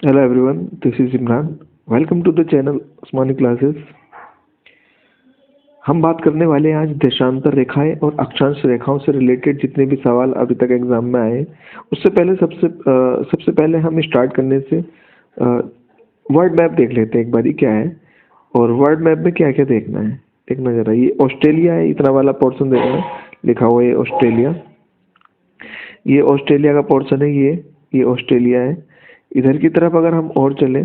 Hello everyone, this is Imran. Welcome to the channel Osmani Classes. हम बात करने वाले हैं आज देशांतर रेखाएं और अक्षांश रेखाओं से रिलेटेड जितने भी सवाल अभी तक एग्जाम में आए हैं। उससे पहले सबसे पहले हम स्टार्ट करने से वर्ल्ड मैप देख लेते हैं एक बारी क्या है और वर्ल्ड मैप में क्या क्या देखना है। देखना जरा, ये ऑस्ट्रेलिया है, इतना वाला पोर्शन देखना है, लिखा हुआ है ऑस्ट्रेलिया। ये ऑस्ट्रेलिया का पोर्शन है, ये ऑस्ट्रेलिया है। इधर की तरफ अगर हम और चले,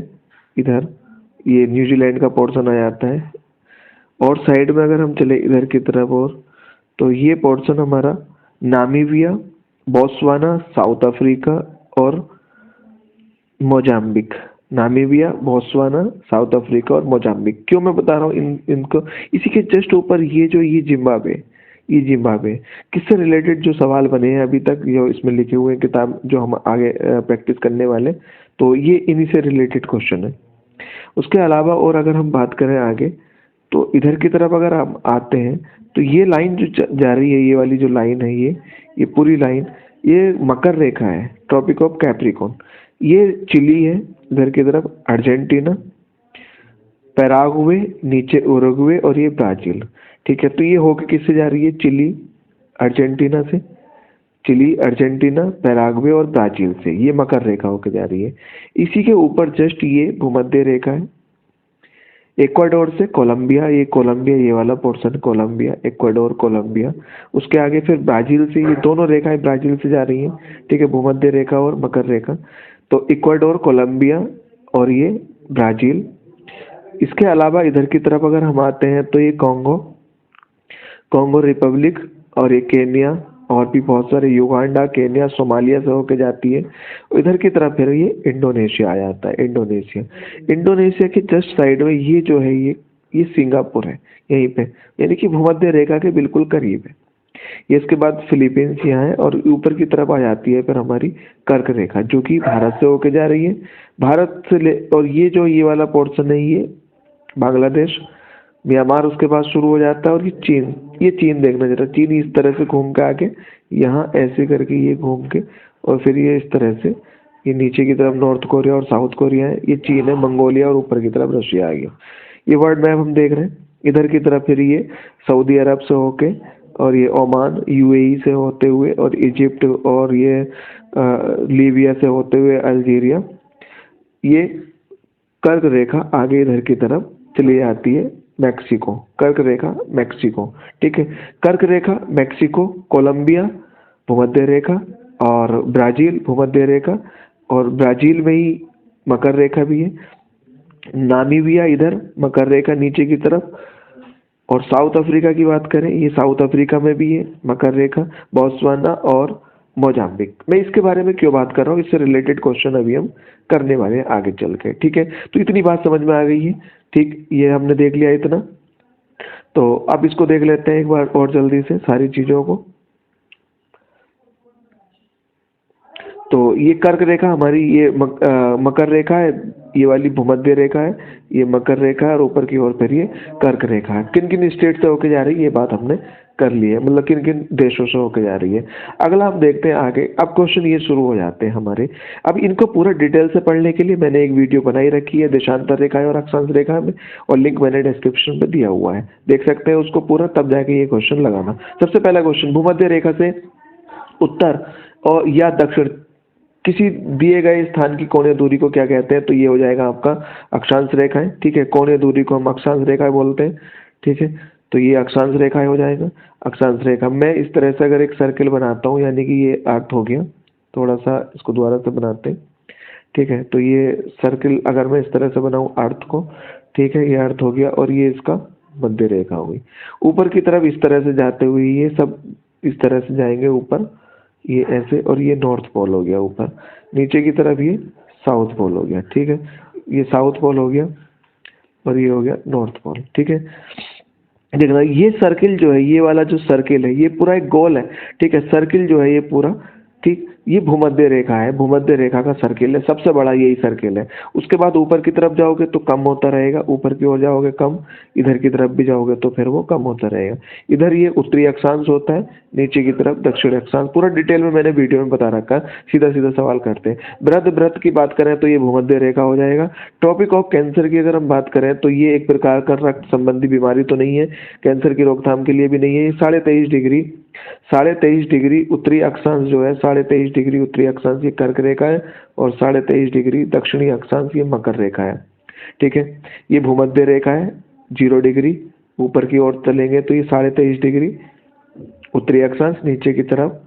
इधर ये न्यूजीलैंड का पोर्शन आ जाता है। और साइड में अगर हम चले इधर की तरफ और, तो ये पोर्शन हमारा नामीबिया, बोत्सवाना, साउथ अफ्रीका और Mozambique. Namibia, Botswana, south Africa और मोजाम्बिक। क्यों मैं बता रहा हूँ इनको, इसी के जस्ट ऊपर ये जिम्बाब्वे, ये जिम्बाब्वे। किससे रिलेटेड जो सवाल बने हैं अभी तक, जो इसमें लिखे हुए हैं किताब जो हम आगे प्रैक्टिस करने वाले, तो ये इन्हीं से रिलेटेड क्वेश्चन है। उसके अलावा और अगर हम बात करें आगे, तो इधर की तरफ अगर हम आते हैं तो ये लाइन जो जा रही है, ये वाली जो लाइन है, ये पूरी लाइन, ये मकर रेखा है, ट्रॉपिक ऑफ कैप्रिकॉर्न। ये चिली है, इधर की तरफ अर्जेंटीना, पैराग्वे, नीचे उरुग्वे और ये ब्राजील। ठीक है, तो ये होके किससे जा रही है? चिली, अर्जेंटीना से। चिली, अर्जेंटीना, पैराग्वे और ब्राजील से ये मकर रेखा होके जा रही है। इसी के ऊपर जस्ट ये भूमध्य रेखा है, इक्वाडोर से कोलंबिया, ये कोलंबिया, ये वाला पोर्शन कोलंबिया, इक्वाडोर, कोलंबिया। उसके आगे फिर ब्राजील से, ये दोनों रेखाएं ब्राजील से जा रही हैं। ठीक है, भूमध्य रेखा और मकर रेखा। तो इक्वाडोर, कोलंबिया और ये ब्राजील। इसके अलावा इधर की तरफ अगर हम आते हैं तो ये कॉन्गो, कॉन्गो रिपब्लिक और ये केन्या और भी बहुत सारे, युगांडा, केन्या, सोमालिया से होके जाती है। इधर की तरफ फिर ये इंडोनेशिया आ जाता है, इंडोनेशिया। इंडोनेशिया के जस्ट साइड में ये जो है, ये सिंगापुर है यहीं पे, यानी कि भूमध्य रेखा के बिल्कुल करीब है ये। इसके बाद फिलीपींस यहाँ है और ऊपर की तरफ आ जाती है फिर हमारी कर्क रेखा, जो कि भारत से होके जा रही है। भारत से ले, और ये जो ये वाला पोर्शन है, ये बांग्लादेश, म्यांमार उसके बाद शुरू हो जाता है। और ये चीन देखना जरा, चीन इस तरह से घूम के आके यहाँ ऐसे करके ये घूम के, और फिर ये इस तरह से ये नीचे की तरफ नॉर्थ कोरिया और साउथ कोरिया है, ये चीन है, मंगोलिया और ऊपर की तरफ रशिया आ गया। ये वर्ल्ड मैप हम देख रहे हैं। इधर की तरफ फिर ये सऊदी अरब से होके और ये ओमान, यूएई से होते हुए और इजिप्ट और ये लीबिया से होते हुए अल्जीरिया। ये कर्क रेखा आगे इधर की तरफ चली जाती है मैक्सिको, कर्क रेखा मैक्सिको। ठीक है, कर्क रेखा मैक्सिको, कोलंबिया भूमध्य रेखा और ब्राजील भूमध्य रेखा, और ब्राजील में ही मकर रेखा भी है। नामीबिया इधर मकर रेखा नीचे की तरफ। और साउथ अफ्रीका की बात करें, ये साउथ अफ्रीका में भी है मकर रेखा, बोत्सवाना और मोजाम्बिक। मैं इसके बारे में क्यों बात कर रहा हूँ, इससे रिलेटेड क्वेश्चन अभी हम करने वाले हैं आगे चल के। ठीक है, तो इतनी बात समझ में आ गई है। ठीक, ये हमने देख लिया इतना। तो अब इसको देख लेते हैं एक बार और जल्दी से सारी चीज़ों को। तो ये कर्क रेखा हमारी, ये मकर रेखा है, ये वाली भूमध्य रेखा है, ये मकर रेखा है, और ऊपर की ओर फिर ये कर्क रेखा है। किन किन स्टेट से होके जा रही है ये बात हमने कर ली है, मतलब किन किन देशों से होके जा रही है। अगला हम देखते हैं आगे। अब क्वेश्चन ये शुरू हो जाते हैं हमारे। अब इनको पूरा डिटेल से पढ़ने के लिए मैंने एक वीडियो बनाई रखी है देशांतर रेखाएं और अक्षांश रेखा में, और लिंक मैंने डिस्क्रिप्शन में दिया हुआ है, देख सकते हैं उसको पूरा, तब जाके ये क्वेश्चन लगाना। सबसे पहला क्वेश्चन, भूमध्य रेखा से उत्तर और या दक्षिण किसी दिए गए स्थान की कोणीय दूरी को क्या कहते हैं? तो ये हो जाएगा आपका अक्षांश रेखाएं। ठीक है, कोणीय दूरी को हम अक्षांश रेखाएं बोलते हैं। ठीक है, तो ये अक्षांश रेखाएं हो जाएगा। अक्षांश रेखा मैं इस तरह से अगर एक सर्किल बनाता हूँ, यानी कि ये अर्थ हो गया, थोड़ा सा इसको दोबारा से बनाते हैं। ठीक है, तो ये सर्किल अगर मैं इस तरह से बनाऊँ अर्थ को, ठीक है, ये अर्थ हो गया, और ये इसका मध्य रेखा हो गई। ऊपर की तरफ इस तरह से जाते हुए ये सब इस तरह से जाएंगे ऊपर, ये ऐसे, और ये नॉर्थ पोल हो गया ऊपर। नीचे की तरफ ये साउथ पोल हो गया। ठीक है, ये साउथ पोल हो गया और ये हो गया नॉर्थ पोल। ठीक है, देखना ये सर्किल जो है, ये वाला जो सर्किल है, ये पूरा एक गोल है। ठीक है, सर्किल जो है ये पूरा, ठीक, ये भूमध्य रेखा है, भूमध्य रेखा का सर्किल है, सबसे बड़ा यही सर्किल है। उसके बाद ऊपर की तरफ जाओगे तो कम होता रहेगा, ऊपर की ओर जाओगे कम, इधर की तरफ भी जाओगे तो फिर वो कम होता रहेगा। इधर ये उत्तरी अक्षांश होता है, नीचे की तरफ दक्षिणी अक्षांश। पूरा डिटेल में मैंने वीडियो में बता रखा है, सीधा सीधा सवाल करते हैं। वृत्त की बात करें तो ये भूमध्य रेखा हो जाएगा। टॉपिक ऑफ कैंसर की अगर हम बात करें तो ये एक प्रकार का रक्त संबंधी बीमारी तो नहीं है, कैंसर की रोकथाम के लिए भी नहीं है। ये 23.5 डिग्री उत्तरी अक्षांश जो है, 23.5 डिग्री उत्तरी अक्षांश ये कर्क रेखा है, और 23.5 डिग्री दक्षिणी अक्षांश ये मकर रेखा है। ठीक है, ये भूमध्य रेखा है 0 डिग्री, ऊपर की ओर चलेंगे तो ये 23.5 डिग्री उत्तरी अक्षांश, नीचे की तरफ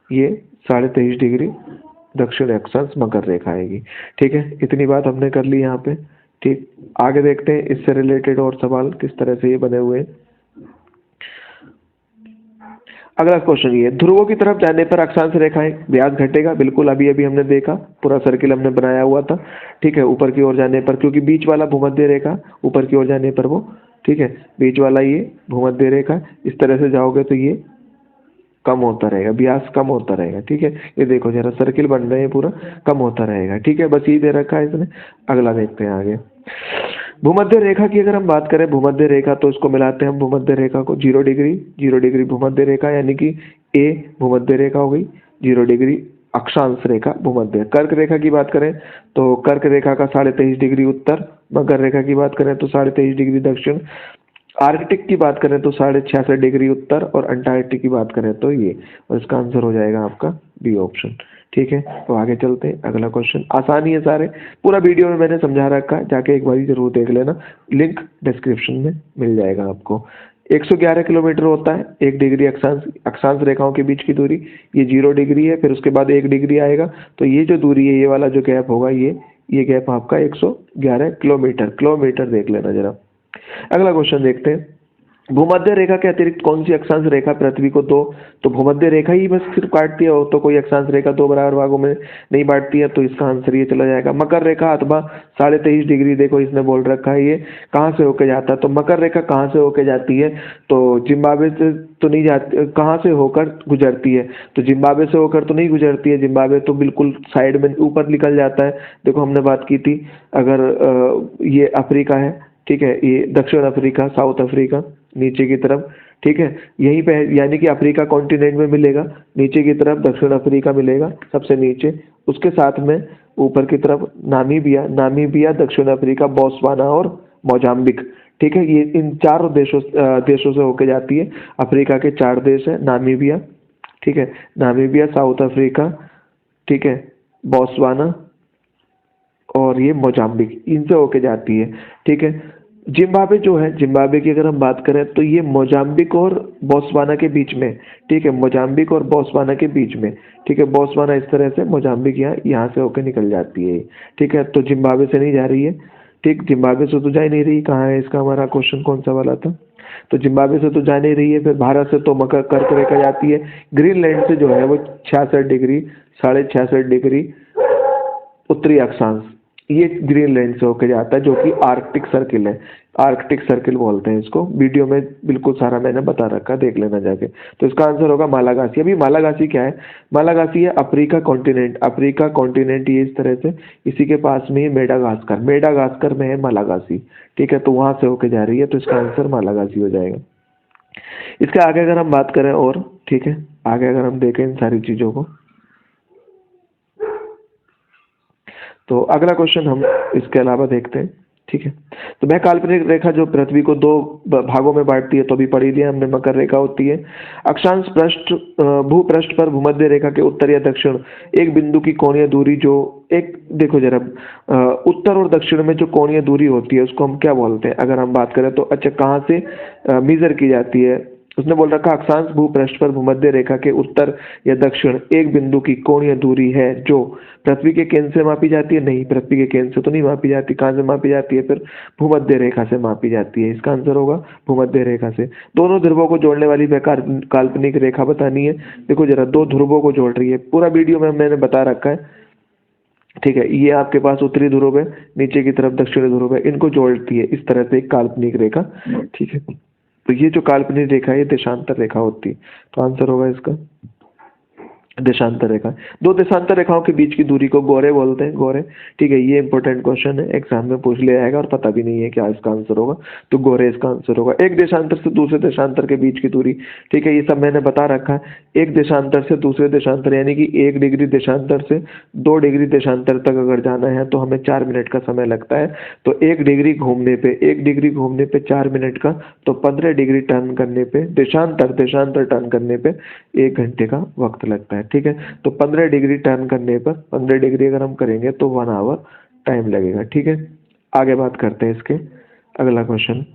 ये 23.5 डिग्री दक्षिण अक्षांश मकर रेखा आएगी। ठीक है, इतनी बात हमने कर ली यहाँ पे। ठीक, आगे देखते हैं इससे रिलेटेड और सवाल किस तरह से ये बने हुए हैं। अगला क्वेश्चन ये, ध्रुवों की तरफ जाने पर अक्षांश रेखाएं व्यास घटेगा। बिल्कुल, अभी अभी हमने देखा, पूरा सर्किल हमने बनाया हुआ था। ठीक है, ऊपर की ओर जाने पर, क्योंकि बीच वाला भूमध्य रेखा, ऊपर की ओर जाने पर वो, ठीक है, बीच वाला ये भूमध्य रेखा, इस तरह से जाओगे तो ये कम होता रहेगा, व्यास कम होता रहेगा। ठीक है, ये देखो जरा सर्किल बन रहे हैं, पूरा कम होता रहेगा। ठीक है, बस ये दे रखा है इसने। अगला देखते हैं आगे। भूमध्य रेखा की अगर हम बात करें, भूमध्य रेखा, तो इसको मिलाते हैं हम भूमध्य रेखा को। 0 डिग्री भूमध्य रेखा, यानी कि ए भूमध्य रेखा हो गई, 0 डिग्री अक्षांश रेखा भूमध्य। कर्क रेखा की बात करें तो कर्क रेखा का 23.5 डिग्री उत्तर, मकर रेखा की बात करें तो 23.5 डिग्री दक्षिण, आर्कटिक की बात करें तो 66.5 डिग्री उत्तर, और अंटार्कटिक की बात करें तो ये, और इसका आंसर हो जाएगा आपका बी ऑप्शन। ठीक है, तो आगे चलते हैं। अगला क्वेश्चन आसानी है सारे, पूरा वीडियो में मैंने समझा रखा है, जाके एक बार जरूर देख लेना, लिंक डिस्क्रिप्शन में मिल जाएगा आपको। 111 किलोमीटर होता है 1 डिग्री अक्षांश रेखाओं के बीच की दूरी। ये 0 डिग्री है, फिर उसके बाद 1 डिग्री आएगा, तो ये जो दूरी है, ये वाला जो गैप होगा, ये गैप आपका 111 किलोमीटर देख लेना जरा। अगला क्वेश्चन देखते हैं, भूमध्य रेखा के अतिरिक्त कौन सी अक्षांश रेखा पृथ्वी को दो, तो भूमध्य रेखा ही बस सिर्फ काटती है, और तो कोई अक्षांश रेखा 2 बराबर भागों में नहीं बांटती है, तो इसका आंसर ये चला जाएगा मकर रेखा अथवा 23.5 डिग्री। देखो इसने बोल रखा है ये कहाँ से होके जाता है, तो मकर रेखा कहाँ से होके जाती है, तो जिम्बाब्वे से तो नहीं जाती, कहाँ से होकर गुजरती है, तो जिम्बाब्वे से होकर तो नहीं गुजरती है, जिम्बाब्वे तो बिल्कुल साइड में ऊपर निकल जाता है। देखो हमने बात की थी, अगर ये अफ्रीका है, ठीक है, ये दक्षिण अफ्रीका, साउथ अफ्रीका नीचे की तरफ, ठीक है, यहीं पे, यानी कि अफ्रीका कॉन्टिनेंट में मिलेगा, नीचे की तरफ दक्षिण अफ्रीका मिलेगा सबसे नीचे, उसके साथ में ऊपर की तरफ नामीबिया, दक्षिण अफ्रीका, बोत्सवाना और मोजाम्बिक। ठीक है, ये इन चारों देशों से होके जाती है। अफ्रीका के 4 देश है, नामीबिया, ठीक है, नामीबिया, साउथ अफ्रीका, ठीक है, बोत्सवाना और ये मोजाम्बिक, इनसे होके जाती है। ठीक है, जिम्बाब्वे जो है, जिम्बाब्वे की अगर हम बात करें तो ये मोजाम्बिक और बोत्सवाना के बीच में, ठीक है, मोजाम्बिक और बोत्सवाना के बीच में, ठीक है, बोत्सवाना इस तरह से, मोजाम्बिक यहाँ से होकर निकल जाती है। ठीक है, तो जिम्बाब्वे से नहीं जा रही है। ठीक, जिम्बाब्वे से तो जा ही नहीं रही। कहाँ है इसका हमारा क्वेश्चन, कौन सा वाला था, तो जिम्बाब्वे से तो जा नहीं रही है। फिर भारत से तो मकर कर्क रेखा जाती है। ग्रीनलैंड से जो है वो 66 डिग्री 66.5 डिग्री उत्तरी अक्षांश, ये ग्रीनलैंड से होकर जाता है, जो कि आर्कटिक सर्किल है, आर्कटिक सर्किल बोलते हैं इसको। वीडियो में बिल्कुल सारा मैंने बता रखा, देख लेना जाके। तो इसका आंसर होगा मालागासी। अभी मालागासी क्या है, मालागासी है अफ्रीका कॉन्टिनेंट ये इस तरह से, इसी के पास में ही मेडागास्कर में है मालागासी। ठीक है, तो वहां से होके जा रही है, तो इसका आंसर मालागासी हो जाएगा। इसके आगे अगर हम बात करें और, ठीक है, आगे अगर हम देखें इन सारी चीजों को, तो अगला क्वेश्चन हम इसके अलावा देखते हैं। ठीक है, तो मैं काल्पनिक रेखा जो पृथ्वी को 2 भागों में बांटती है, तो अभी पढ़ी लिया हमने, मकर रेखा होती है। अक्षांश पृष्ठ भूपृष्ठ पर भूमध्य रेखा के उत्तर या दक्षिण एक बिंदु की कोणीय दूरी, जो एक, देखो जरा, उत्तर और दक्षिण में जो कोणीय दूरी होती है उसको हम क्या बोलते हैं, अगर हम बात करें तो, अच्छा, कहाँ से मेजर की जाती है, उसने बोल रखा अक्षांश भूपृष्ठ पर भूमध्य रेखा के उत्तर या दक्षिण एक बिंदु की कोणीय दूरी है जो पृथ्वी के केंद्र से मापी जाती है। नहीं, पृथ्वी के केंद्र से तो नहीं मापी जाती। कहाँ से मापी जाती है, फिर भूमध्य रेखा से मापी जाती है। इसका आंसर होगा भूमध्य रेखा से। दोनों ध्रुवों को जोड़ने वाली काल्पनिक रेखा बतानी है। देखो जरा, 2 ध्रुवों को जोड़ रही है, पूरा वीडियो में मैंने बता रखा है। ठीक है, ये आपके पास उत्तरी ध्रुव है, नीचे की तरफ दक्षिणी ध्रुव है, इनको जोड़ती है इस तरह से एक काल्पनिक रेखा। ठीक है, तो ये जो काल्पनिक रेखा है ये देशांतर रेखा होती है, तो आंसर होगा इसका देशांतर रेखा, दो देशांतर रेखाओं के बीच की दूरी को गोरे बोलते हैं, गोरे। ठीक है, ये इंपॉर्टेंट क्वेश्चन है, एग्जाम में पूछ लिया जाएगा और पता भी नहीं है क्या इसका आंसर होगा, तो गोरे इसका आंसर होगा। एक देशांतर से दूसरे देशांतर के बीच की दूरी, ठीक है, ये सब मैंने बता रखा है। एक देशांतर से दूसरे देशांतर यानी कि 1 डिग्री देशांतर से 2 डिग्री देशांतर तक अगर जाना है तो हमें 4 मिनट का समय लगता है। तो 1 डिग्री घूमने पे 1 डिग्री घूमने पे 4 मिनट का, तो 15 डिग्री टर्न करने पे देशांतर देशांतर टर्न करने पे 1 घंटे का वक्त लगता है। ठीक है, तो 15 डिग्री टर्न करने पर 15 डिग्री अगर हम करेंगे तो 1 आवर टाइम लगेगा। ठीक है, आगे बात करते हैं इसके। अगला क्वेश्चन,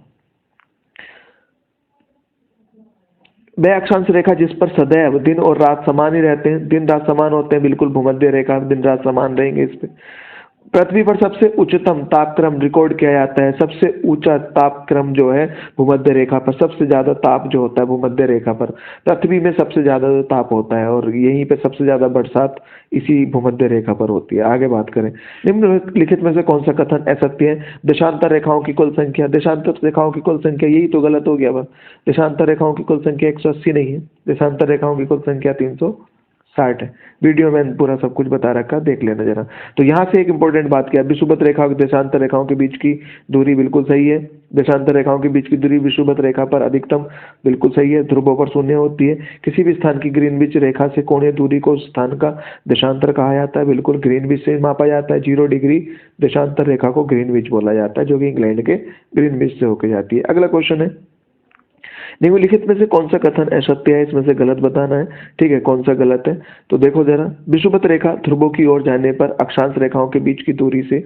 वह अक्षांश रेखा जिस पर सदैव दिन और रात समान ही रहते हैं, दिन रात समान होते हैं, बिल्कुल भूमध्य रेखा, दिन रात समान रहेंगे इस पे। पृथ्वी पर सबसे उच्चतम तापक्रम रिकॉर्ड किया जाता है, सबसे ऊंचा तापक्रम जो है भूमध्य रेखा पर, सबसे ज्यादा ताप जो होता है भूमध्य रेखा पर, पृथ्वी में सबसे ज्यादा जो ताप होता है और यहीं पे सबसे ज्यादा बरसात इसी भूमध्य रेखा पर होती है। आगे बात करें, निम्नलिखित में से कौन सा कथन असत्य है? देशांतर रेखाओं की कुल संख्या, देशांतर रेखाओं की कुल संख्या, यही तो गलत हो गया बस। देशांतर रेखाओं की कुल संख्या 180 नहीं है, देशांतर रेखाओं की कुल संख्या 360 है। वीडियो में पूरा सब कुछ बता रखा, देख लेना जरा। तो यहाँ से एक इंपॉर्टेंट बात क्या है, विषुवत रेखा और देशांतर रेखाओं के बीच की दूरी बिल्कुल सही है। देशांतर रेखाओं के बीच की दूरी विषुवत रेखा पर अधिकतम बिल्कुल सही है, ध्रुवों पर शून्य होती है। किसी भी स्थान की ग्रीनविच रेखा से कोणीय दूरी को उस स्थान का देशांतर कहा जाता है, बिल्कुल ग्रीनविच से मापा जाता है। 0 डिग्री देशांतर रेखा को ग्रीनविच बोला जाता है, जो कि इंग्लैंड के ग्रीनविच से होकर जाती है। अगला क्वेश्चन है, निम्नलिखित में से कौन सा कथन असत्य है, इसमें से गलत बताना है। ठीक है, कौन सा गलत है, तो देखो जरा। विषुवत रेखा ध्रुवों की ओर जाने पर अक्षांश रेखाओं के बीच की दूरी से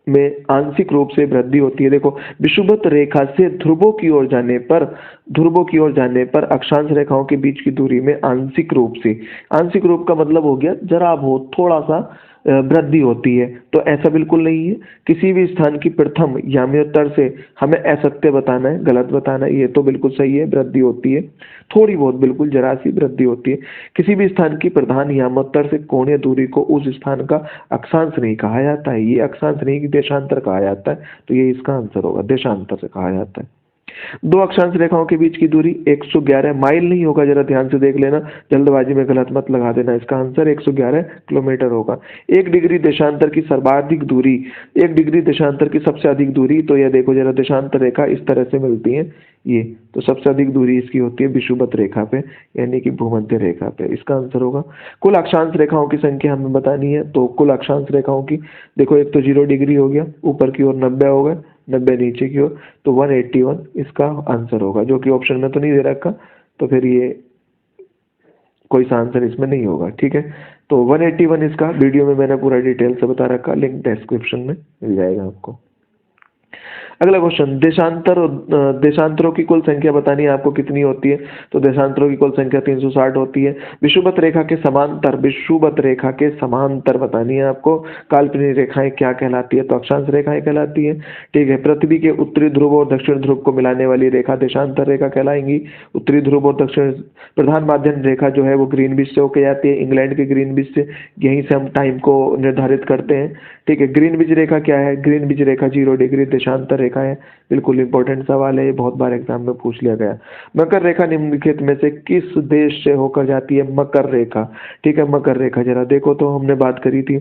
में आंशिक रूप से वृद्धि होती है। देखो, विषुवत रेखा से ध्रुवों की ओर जाने पर, ध्रुवों की ओर जाने पर अक्षांश रेखाओं के बीच की दूरी में आंशिक रूप से, आंशिक रूप का मतलब हो गया जरा बहुत थोड़ा सा वृद्धि होती है। तो ऐसा बिल्कुल नहीं है, किसी भी स्थान की प्रथम याम्योत्तर से हमें असत्य बताना है, गलत बताना है। ये तो बिल्कुल सही है, वृद्धि होती है थोड़ी बहुत, बिल्कुल जरा सी वृद्धि होती है। किसी भी स्थान की प्रधान यामोत्तर से कोणीय दूरी को उस स्थान का अक्षांश नहीं कहा जाता है, ये अक्षांश नहीं कि देशांतर कहा जाता है, तो ये इसका आंसर होगा, देशांतर से कहा जाता है। दो अक्षांश रेखाओं के बीच की दूरी 111 माइल नहीं होगा, जरा ध्यान से देख लेना, जल्दबाजी में गलत मत लगा देना। इसका आंसर 111 किलोमीटर होगा। 1 डिग्री देशांतर की सर्वाधिक दूरी, 1 डिग्री देशांतर की सबसे अधिक दूरी, तो ये देखो जरा, देशांतर रेखा इस तरह से मिलती है ये, तो सबसे अधिक दूरी इसकी होती है विषुवत रेखा पे, यानी कि भूमध्य रेखा पे। इसका आंसर होगा। कुल अक्षांश रेखाओं की संख्या हमें बतानी है, तो कुल अक्षांश रेखाओं की देखो, एक तो 0 डिग्री हो गया, ऊपर की ओर 90 हो गए, 90 नीचे की ओर, तो 181 इसका आंसर होगा, जो कि ऑप्शन में तो नहीं दे रखा, तो फिर ये कोई सा आंसर इसमें नहीं होगा। ठीक है, तो 181 इसका वीडियो में मैंने पूरा डिटेल से बता रखा, लिंक डिस्क्रिप्शन में मिल जाएगा आपको। अगला क्वेश्चन, देशांतरों की कुल संख्या बतानी है आपको कितनी होती है, तो देशांतरों की कुल संख्या 360 होती है। विषुवत रेखा के समांतर, विषुवत रेखा के समांतर बतानी है आपको काल्पनिक रेखाएं क्या कहलाती है, तो अक्षांश रेखाएं कहलाती है। ठीक है, पृथ्वी के उत्तरी ध्रुव और दक्षिण ध्रुव को मिलाने वाली रेखा देशांतर रेखा कहलाएंगी। उत्तरी ध्रुव और दक्षिण, प्रधान माध्यम रेखा जो है वो ग्रीनविच से होकर जाती है, इंग्लैंड के ग्रीनविच से, यहीं से हम टाइम को निर्धारित करते हैं। ठीक है, ग्रीनविच रेखा क्या है, ग्रीनविच रेखा 0 डिग्री देशांतर रेखा है, बिल्कुल इंपॉर्टेंट सवाल है, ये बहुत बार एग्जाम में पूछ लिया गया। मकर रेखा निम्नलिखित में से किस देश से होकर जाती है, मकर रेखा। ठीक है, मकर रेखा जरा देखो, तो हमने बात करी थी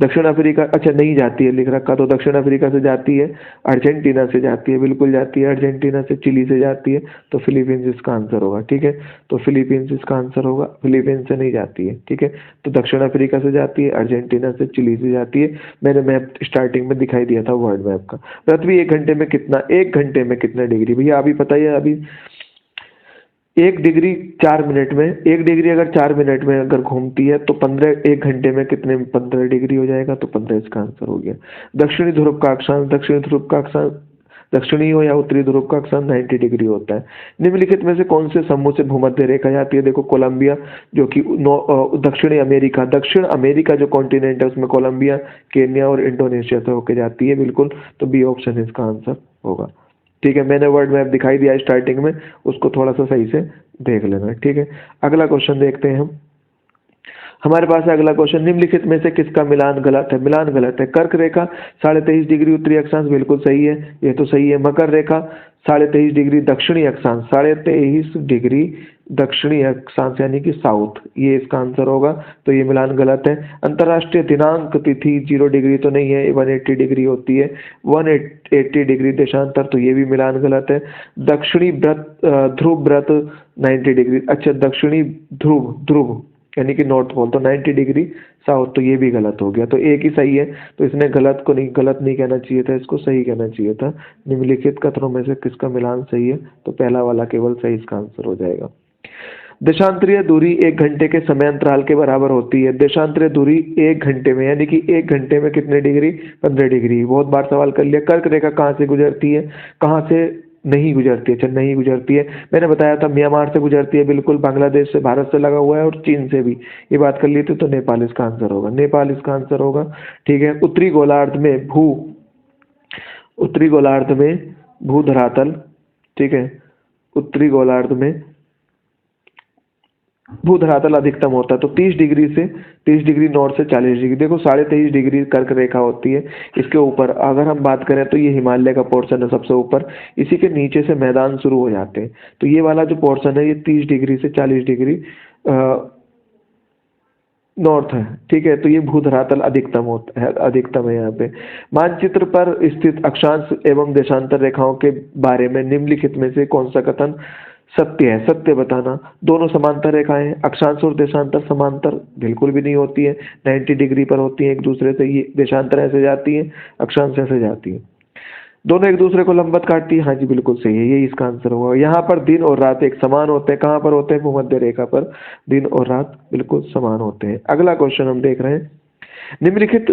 दक्षिण अफ्रीका, अच्छा नहीं जाती है लिख रखा, तो दक्षिण अफ्रीका से जाती है, अर्जेंटीना से जाती है, बिल्कुल जाती है, अर्जेंटीना से चिली से जाती है, तो फिलीपींस इसका आंसर होगा। ठीक है, तो फिलीपींस इसका आंसर होगा, फिलीपींस से नहीं जाती है। ठीक है, तो दक्षिण अफ्रीका से जाती है, अर्जेंटीना से, चिली से जाती है। मैंने मैप स्टार्टिंग में दिखाई दिया था वर्ल्ड मैप का। पृथ्वी 1 घंटे में कितना, 1 घंटे में कितने डिग्री, भैया अभी बताइए, अभी 1 डिग्री 4 मिनट में, 1 डिग्री अगर 4 मिनट में अगर घूमती है तो 15, 1 घंटे में कितने, 15 डिग्री हो जाएगा, तो 15 इसका आंसर हो गया। दक्षिणी ध्रुव का अक्षांश, दक्षिणी ध्रुव का अक्षांश, दक्षिणी हो या उत्तरी ध्रुव का अक्षांश 90 डिग्री होता है। निम्नलिखित में से कौन से समूह से भूमध्य रेखा जाती है, देखो कोलंबिया, जो कि दक्षिणी अमेरिका, दक्षिण अमेरिका जो कॉन्टिनेंट है उसमें कोलंबिया, केन्या और इंडोनेशिया से होकर जाती है, बिल्कुल, तो बी ऑप्शन इसका आंसर होगा। ठीक है, मैंने वर्ल्ड मैप दिखाई दिया स्टार्टिंग में, उसको थोड़ा सा सही से देख लेना। ठीक है, अगला क्वेश्चन देखते हैं हम। हमारे पास है अगला क्वेश्चन, निम्नलिखित में से किसका मिलान गलत है, मिलान गलत है। कर्क रेखा 23.5 डिग्री उत्तरी अक्षांश, बिल्कुल सही है, ये तो सही है। मकर रेखा 23.5 डिग्री दक्षिणी अक्षांश, 23.5 डिग्री दक्षिणी अक्षांश यानी कि साउथ, ये इसका आंसर होगा। तो ये मिलान गलत है। अंतर्राष्ट्रीय दिनांक तिथि 0 डिग्री तो नहीं है, 180 डिग्री होती है, 180 डिग्री देशांतर, तो ये भी मिलान गलत है। दक्षिणी ध्रुव व्रत 90 डिग्री, अच्छा दक्षिणी ध्रुव ध्रुव यानी कि नॉर्थ पोल तो 90 डिग्री साउथ, तो ये भी गलत हो गया। तो एक ही सही है, तो इसने गलत नहीं कहना चाहिए था, इसको सही कहना चाहिए था। निम्नलिखित कथनों में से किसका मिलान सही है? तो पहला वाला केवल सही इसका आंसर हो जाएगा। देशांतरीय दूरी 1 घंटे के समय अंतराल के बराबर होती है। देशांतरीय दूरी 1 घंटे में, यानी कि 1 घंटे में कितने डिग्री? 15 डिग्री। बहुत बार सवाल कर लिया। कर्क रेखा कहाँ से गुजरती है? कहाँ से नहीं गुजरती है? अच्छा नहीं गुजरती है, मैंने बताया था म्यांमार से गुजरती है, बिल्कुल बांग्लादेश से, भारत से लगा हुआ है, और चीन से भी, ये बात कर ली थी। तो नेपाल इसका आंसर होगा, नेपाल इसका आंसर होगा। ठीक है। उत्तरी गोलार्ध में भू धरातल, ठीक है, उत्तरी गोलार्ध में भू धरातल अधिकतम होता है। तो 30 डिग्री नॉर्थ से 40 डिग्री, देखो 23.5 डिग्री कर्क रेखा होती है। इसके ऊपर अगर हम बात करें तो ये हिमालय का पोर्शन है सबसे ऊपर, इसी के नीचे से मैदान शुरू हो जाते हैं। तो ये वाला जो पोर्शन है ये 30 डिग्री से 40 डिग्री नॉर्थ है। ठीक है। तो ये भू धरातल अधिकतम है यहाँ पे। मानचित्र पर स्थित अक्षांश एवं देशांतर रेखाओं के बारे में निम्नलिखित में से कौन सा कथन सत्य है? सत्य बताना। दोनों समांतर रेखाएं, अक्षांश और देशांतर समांतर बिल्कुल भी नहीं होती है, 90 डिग्री पर होती है एक दूसरे से। ये देशांतर ऐसे जाती है, अक्षांश ऐसे जाती है, दोनों एक दूसरे को लंबवत काटती है। हाँ जी बिल्कुल सही है, यही इसका आंसर होगा। यहाँ पर दिन और रात एक समान होते हैं। कहाँ पर होते हैं? भूमध्य रेखा पर दिन और रात बिल्कुल समान होते हैं। अगला क्वेश्चन हम देख रहे हैं। निम्नलिखित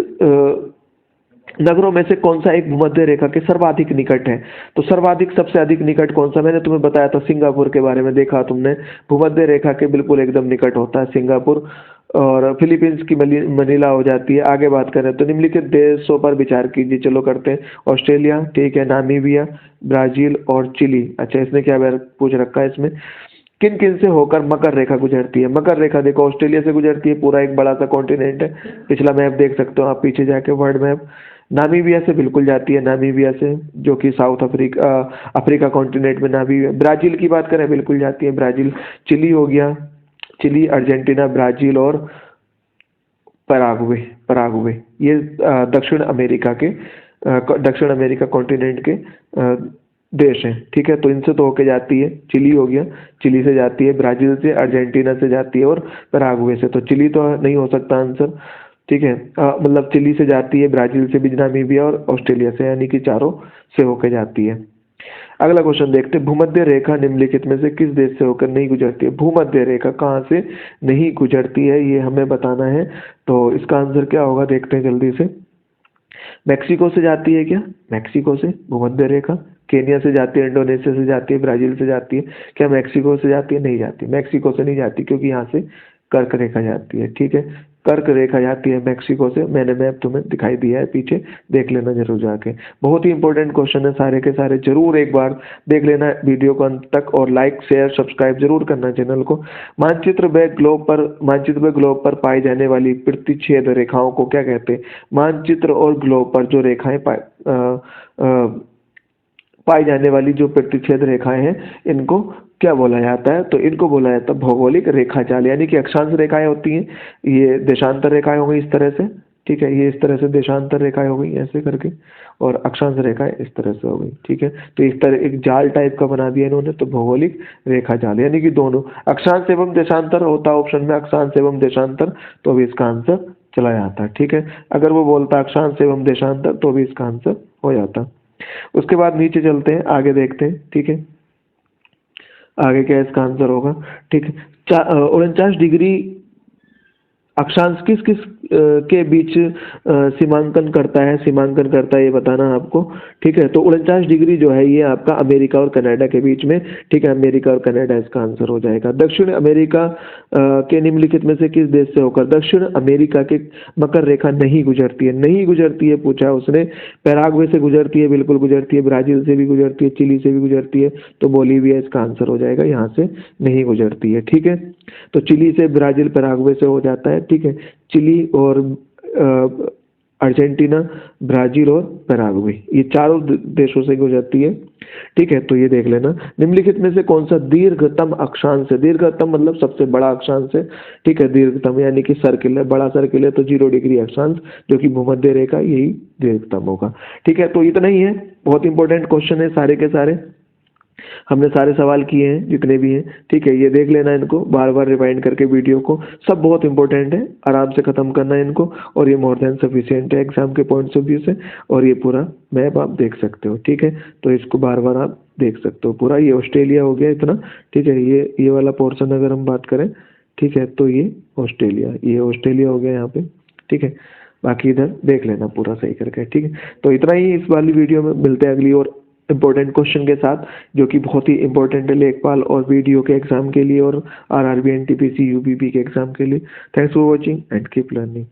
नगरों में से कौन सा एक भूमध्य रेखा के सर्वाधिक निकट है? तो सर्वाधिक सबसे अधिक निकट कौन सा? मैंने तुम्हें बताया था सिंगापुर के बारे में, देखा तुमने, भूमध्य रेखा के बिल्कुल एकदम निकट होता है सिंगापुर, और फिलीपींस की मनीला हो जाती है। आगे बात करें तो निम्नलिखित देशों पर विचार कीजिए। चलो करते हैं। ऑस्ट्रेलिया, ठीक है, नामीबिया, ब्राजील और चिली। अच्छा इसने क्या पूछ रखा है इसमें? किन किन से होकर मकर रेखा गुजरती है? मकर रेखा देखो ऑस्ट्रेलिया से गुजरती है, पूरा एक बड़ा सा कॉन्टिनेंट है। पिछला मैप देख सकते हो आप पीछे जाके, वर्ल्ड मैप। नामीबिया से बिल्कुल जाती है, नामीबिया से, जो कि साउथ अफ्रीका कॉन्टिनेंट में नामीबिया। ब्राजील की बात करें बिल्कुल जाती है ब्राजील। चिली हो गया, चिली, अर्जेंटीना, ब्राजील और पराग्वे ये दक्षिण अमेरिका कॉन्टिनेंट के देश हैं। ठीक है। तो इनसे तो होके जाती है, चिली हो गया, चिली से जाती है, ब्राजील से, अर्जेंटीना से जाती है और पराग्वे से। तो चिली तो नहीं हो सकता आंसर। ठीक है। मतलब चिली से जाती है, ब्राजील से भी, नामीबिया और ऑस्ट्रेलिया से, यानी कि चारों से होके जाती है। अगला क्वेश्चन देखते हैं। भूमध्य रेखा निम्नलिखित में से किस देश से होकर नहीं गुजरती है? भूमध्य रेखा कहाँ से नहीं गुजरती है ये हमें बताना है। तो इसका आंसर क्या होगा देखते हैं जल्दी से। मैक्सिको से जाती है क्या? मैक्सिको से भूमध्य रेखा। केनिया से जाती है, इंडोनेशिया से जाती है, ब्राजील से जाती है। क्या मैक्सिको से जाती है? नहीं जाती, मैक्सिको से नहीं जाती, क्योंकि यहाँ से कर्क रेखा जाती है। ठीक है। कर्क रेखा जाती है मैक्सिको से, मैंने मैप तुम्हें दिखाई दिया है पीछे, देख लेना जरूर जाके। बहुत ही इंपॉर्टेंट क्वेश्चन है सारे के सारे, जरूर एक बार देख लेना वीडियो को अंत तक, और लाइक शेयर सब्सक्राइब जरूर करना चैनल को। मानचित्र व ग्लोब पर पाई जाने वाली प्रतिच्छेद रेखाओं को क्या कहते हैं? मानचित्र और ग्लोब पर जो रेखाएं पाई जाने वाली जो प्रतिच्छेद रेखाएं हैं, इनको क्या बोला जाता है? तो इनको बोला जाता है भौगोलिक रेखा जाल। यानी कि अक्षांश रेखाएं होती हैं, ये देशांतर रेखाएं हो गई इस तरह से। ठीक है। ये इस तरह से देशांतर रेखाएं हो गई ऐसे करके, और अक्षांश रेखाएं इस तरह से हो गई। ठीक है। तो इस तरह एक जाल टाइप का बना दिया इन्होंने, तो भौगोलिक रेखा जाल, यानी कि दोनों अक्षांश एवं देशांतर होता है ऑप्शन में, अक्षांश एवं देशांतर, तो भी इसका आंसर चला जाता है। ठीक है। अगर वो बोलता अक्षांश एवं देशांतर तो भी इसका आंसर हो जाता। उसके बाद नीचे चलते हैं, आगे देखते हैं। ठीक है। आगे क्या इसका आंसर होगा? ठीक है। 49 डिग्री अक्षांश किस किस के बीच सीमांकन करता है ये बताना है आपको। ठीक है। तो 49 डिग्री जो है ये आपका अमेरिका और कनाडा के बीच में। ठीक है। अमेरिका और कनाडा इसका आंसर हो जाएगा। दक्षिण अमेरिका के निम्नलिखित में से किस देश से होकर दक्षिण अमेरिका के मकर रेखा नहीं गुजरती है पूछा उसने। पैराग्वे से गुजरती है, बिल्कुल गुजरती है, ब्राजील से भी गुजरती है, चिली से भी गुजरती है, तो बोलीविया इसका आंसर हो जाएगा, यहाँ से नहीं गुजरती है। ठीक है। तो चिली से, ब्राजील, पैराग्वे से हो जाता है। ठीक है। चिली और अर्जेंटीना, ब्राजील और पैराग्वे, ये चारों देशों से गुजरती है। ठीक है, तो ये देख लेना। निम्नलिखित में से कौन सा दीर्घतम अक्षांश है? दीर्घतम मतलब सबसे बड़ा अक्षांश है। ठीक है, दीर्घतम यानी कि सर्किल है, बड़ा सर्किल है तो 0 डिग्री अक्षांश, जो कि भूमध्य रेखा, यही दीर्घतम होगा। ठीक है, तो इतना ही है, बहुत इंपॉर्टेंट क्वेश्चन है सारे के सारे, हमने सारे सवाल किए हैं जितने भी हैं। ठीक है, ये देख लेना, इनको बार बार रिवाइंड करके वीडियो को, सब बहुत इंपॉर्टेंट है, आराम से खत्म करना है इनको, और ये मोर देन सफिशिएंट है एग्जाम के पॉइंट्स ऑफ व्यू से, और ये पूरा मैप आप देख सकते हो। ठीक है, तो इसको बार बार आप देख सकते हो पूरा। ये ऑस्ट्रेलिया हो गया इतना। ठीक है, ये वाला पोर्शन अगर हम बात करें, ठीक है, तो ये ऑस्ट्रेलिया हो गया यहाँ पे। ठीक है, बाकी इधर देख लेना पूरा सही करके। ठीक है, तो इतना ही इस वाली वीडियो में, मिलते हैं अगली और इम्पोर्टेंट क्वेश्चन के साथ, जो कि बहुत ही इंपॉर्टेंट है लेखपाल और वीडियो के एग्जाम के लिए, और आरआरबी एनटीपीसी यूपीपी के एग्जाम के लिए। Thanks for watching and keep learning.